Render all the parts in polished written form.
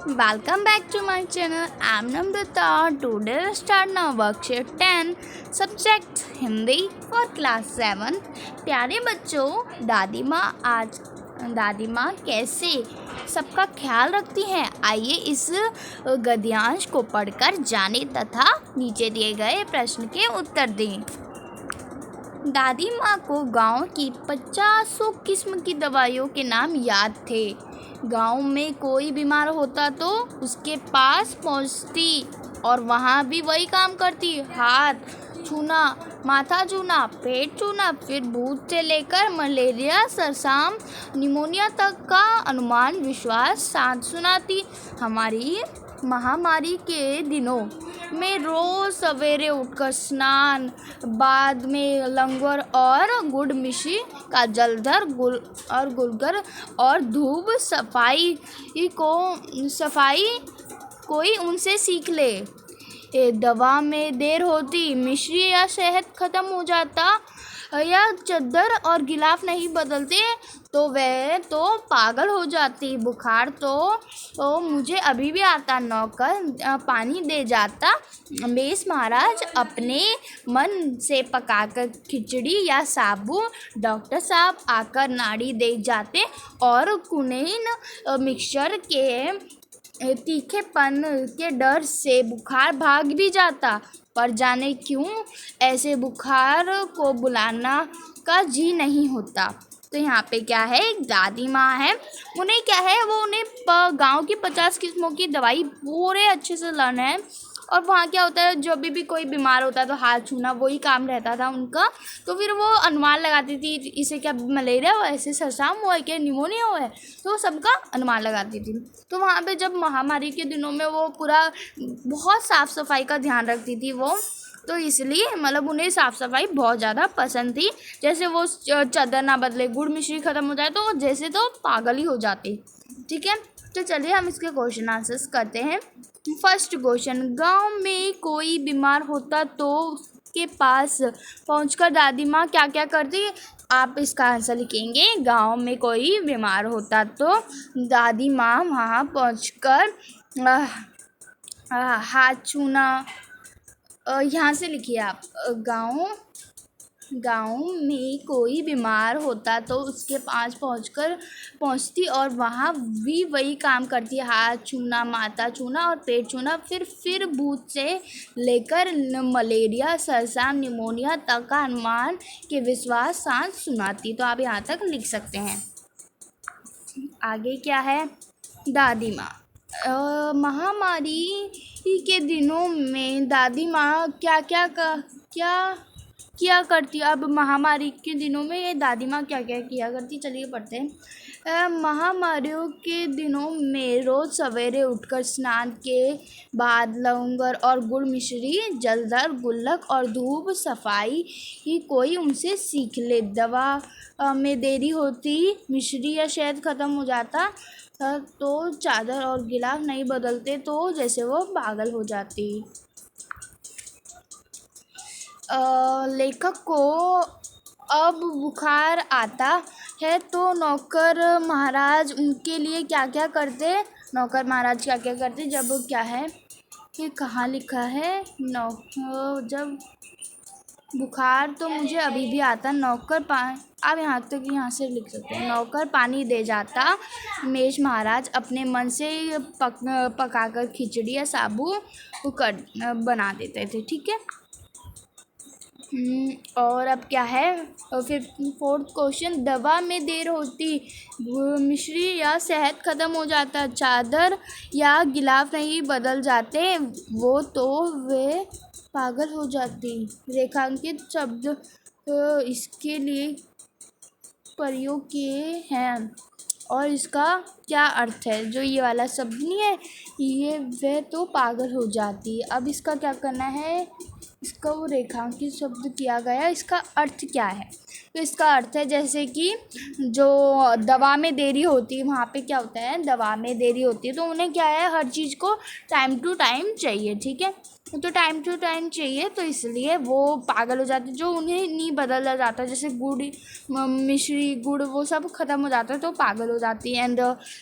Welcome back to my channel. I'm Namrata. Today we start now worksheet 10 subject Hindi for class 7. प्यारे बच्चों, दादी माँ कैसे सबका ख्याल रखती हैं? आइए इस गद्यांश को पढ़कर जाने तथा नीचे दिए गए प्रश्न के उत्तर दें। दादी माँ को गांव की 50 किस्म की दवाइयों के नाम याद थे। गांव में कोई बीमार होता तो उसके पास पहुंचती और वहाँ भी वही काम करती, हाथ छूना, माथा छूना, पेट छूना, फिर भूत से लेकर मलेरिया, सरसाम, निमोनिया तक का अनुमान विश्वास साथ सुनाती। हमारी महामारी के दिनों में रोज सवेरे उठकर स्नान, बाद में लंगर और गुड़ मिश्री का जलधर गुलकर और धूप सफाई कोई उनसे सीख ले। दवा में देर होती, मिश्री या शहद खत्म हो जाता या चादर और गिलाफ नहीं बदलते तो वह तो पागल हो जाती। बुखार तो मुझे अभी भी आता, नौकर पानी दे जाता, मेष महाराज अपने मन से पकाकर खिचड़ी या साबू, डॉक्टर साहब आकर नाड़ी दे जाते और कुनेन मिक्सचर के तीखेपन के डर से बुखार भाग भी जाता। पर जाने क्यों ऐसे बुखार को बुलाना का जी नहीं होता। तो यहाँ पे क्या है, एक दादी माँ है, उन्हें क्या है, वो उन्हें गांव की 50 किस्मों की दवाई पूरे अच्छे से लाना है। और वहाँ क्या होता है, जब भी कोई बीमार होता है तो हाथ छूना वही काम रहता था उनका। तो फिर वो अनुमान लगाती थी, इसे क्या मलेरिया हुआ है, इसे सरसाम हुआ है, क्या निमोनिया हुआ है, तो सबका अनुमान लगाती थी। तो वहाँ पे जब महामारी के दिनों में वो पूरा बहुत साफ़ सफाई का ध्यान रखती थी वो, तो इसलिए मतलब उन्हें साफ़ सफाई बहुत ज़्यादा पसंद थी। जैसे वो चादर ना बदले, गुड़ मिश्री ख़त्म हो जाए तो जैसे तो पागल ही हो जाती। ठीक है, तो चलिए हम इसके क्वेश्चन आंसर्स करते हैं। फर्स्ट क्वेश्चन, गांव में कोई बीमार होता तो उसके पास पहुंचकर दादी माँ क्या क्या करती? आप इसका आंसर लिखेंगे, गांव में कोई बीमार होता तो दादी माँ वहाँ पहुंचकर हाथ छूना, यहाँ से लिखिए आप, गांव में कोई बीमार होता तो उसके पास पहुंचती और वहाँ भी वही काम करती, हाथ छूना, माथा छूना और पेट छूना, फिर भूत से लेकर मलेरिया, सरसाम, निमोनिया तक का अनुमान के विश्वास साथ सुनाती। तो आप यहाँ तक लिख सकते हैं। आगे क्या है, दादी माँ। महामारी के दिनों में दादी माँ क्या किया करती? अब महामारी के दिनों में ये दादी माँ क्या क्या किया करती, चलिए पढ़ते हैं। महामारियों के दिनों में रोज़ सवेरे उठकर स्नान के बाद लंगर और गुड़ मिश्री, जलधर गुल्लक और धूप सफाई कोई उनसे सीख ले। दवा में देरी होती, मिश्री या शहद ख़त्म हो जाता तो चादर और गिलाफ नहीं बदलते तो जैसे वो पागल हो जाती। लेखक को अब बुखार आता है तो नौकर महाराज उनके लिए क्या क्या करते? नौकर महाराज क्या क्या करते जब क्या है, ये कहाँ लिखा है, जब बुखार तो मुझे अभी भी आता, आप यहाँ से लिख सकते हैं, नौकर पानी दे जाता, मेष महाराज अपने मन से पकाकर खिचड़ी या साबू बना देते थे। ठीक है, और अब क्या है, फिर फोर्थ क्वेश्चन, दवा में देर होती, मिश्री या शहद ख़त्म हो जाता, चादर या गिलाफ नहीं बदल जाते, वो तो वे पागल हो जाती। रेखांकित शब्द इसके लिए प्रयोग किए हैं और इसका क्या अर्थ है? जो ये वाला शब्द नहीं है, ये वह तो पागल हो जाती। अब इसका क्या करना है, इसका वो रेखांकित शब्द किया गया, इसका अर्थ क्या है? तो इसका अर्थ है जैसे कि जो दवा में देरी होती है, वहाँ पे क्या होता है, दवा में देरी होती है, तो उन्हें क्या है, हर चीज़ को टाइम टू टाइम चाहिए, ठीक है। तो टाइम टू टाइम चाहिए, तो इसलिए वो पागल हो जाते, जो उन्हें नहीं बदला जाता, जैसे गुड़, मिश्री, गुड़, वो सब ख़त्म हो जाता है तो पागल हो जाती है। एंड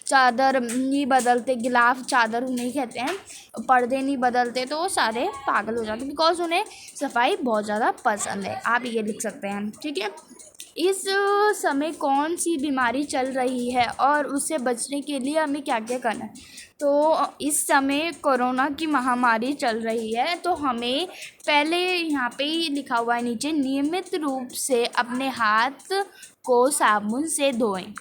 चादर नहीं बदलते, गिलाफ चादर उन्हें कहते हैं, पर्दे नहीं बदलते, तो वो सारे पागल हो जाते हैं, बिकॉज उन्हें सफाई बहुत ज़्यादा पसंद है। आप ये लिख सकते हैं, ठीक है। इस समय कौन सी बीमारी चल रही है और उससे बचने के लिए हमें क्या क्या करना है। तो इस समय कोरोना की महामारी चल रही है, तो हमें पहले यहाँ पे ही लिखा हुआ है नीचे, नियमित रूप से अपने हाथ को साबुन से धोएं।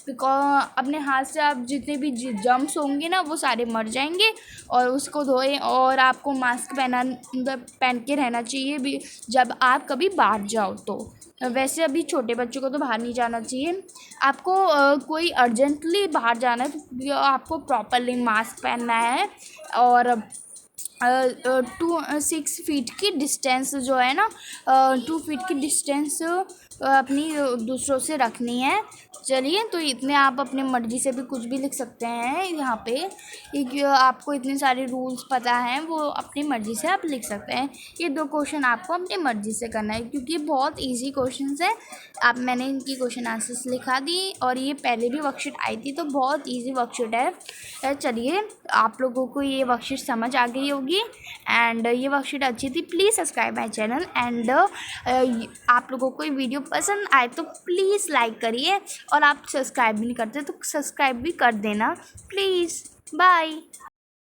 बिकॉज अपने हाथ से आप जितने भी जर्म्स होंगे ना, वो सारे मर जाएंगे, और उसको धोएं। और आपको मास्क पहन के रहना चाहिए भी जब आप कभी बाहर जाओ तो। वैसे अभी छोटे बच्चों को तो बाहर नहीं जाना चाहिए। आपको कोई अर्जेंटली बाहर जाना है तो आपको प्रॉपरली मास्क पहनना है, और 6 फीट की डिस्टेंस जो है ना, 2 फीट की डिस्टेंस अपनी दूसरों से रखनी है। चलिए, तो इतने आप अपने मर्ज़ी से भी कुछ भी लिख सकते हैं यहाँ पे। आपको इतने सारे रूल्स पता हैं, वो अपनी मर्ज़ी से आप लिख सकते हैं। ये 2 क्वेश्चन आपको अपनी मर्ज़ी से करना है, क्योंकि बहुत इजी क्वेश्चंस है। मैंने इनकी क्वेश्चन आंसर्स लिखा दी, और ये पहले भी वर्कशीट आई थी, तो बहुत इजी वर्कशीट है। चलिए, आप लोगों को ये वर्कशीट समझ आ गई होगी, एंड ये वर्कशीट अच्छी थी। Please subscribe my channel, and आप लोगों को ये वीडियो पसंद आए तो प्लीज़ लाइक करिए, और आप सब्सक्राइब भी नहीं करते तो सब्सक्राइब भी कर देना प्लीज़। बाय।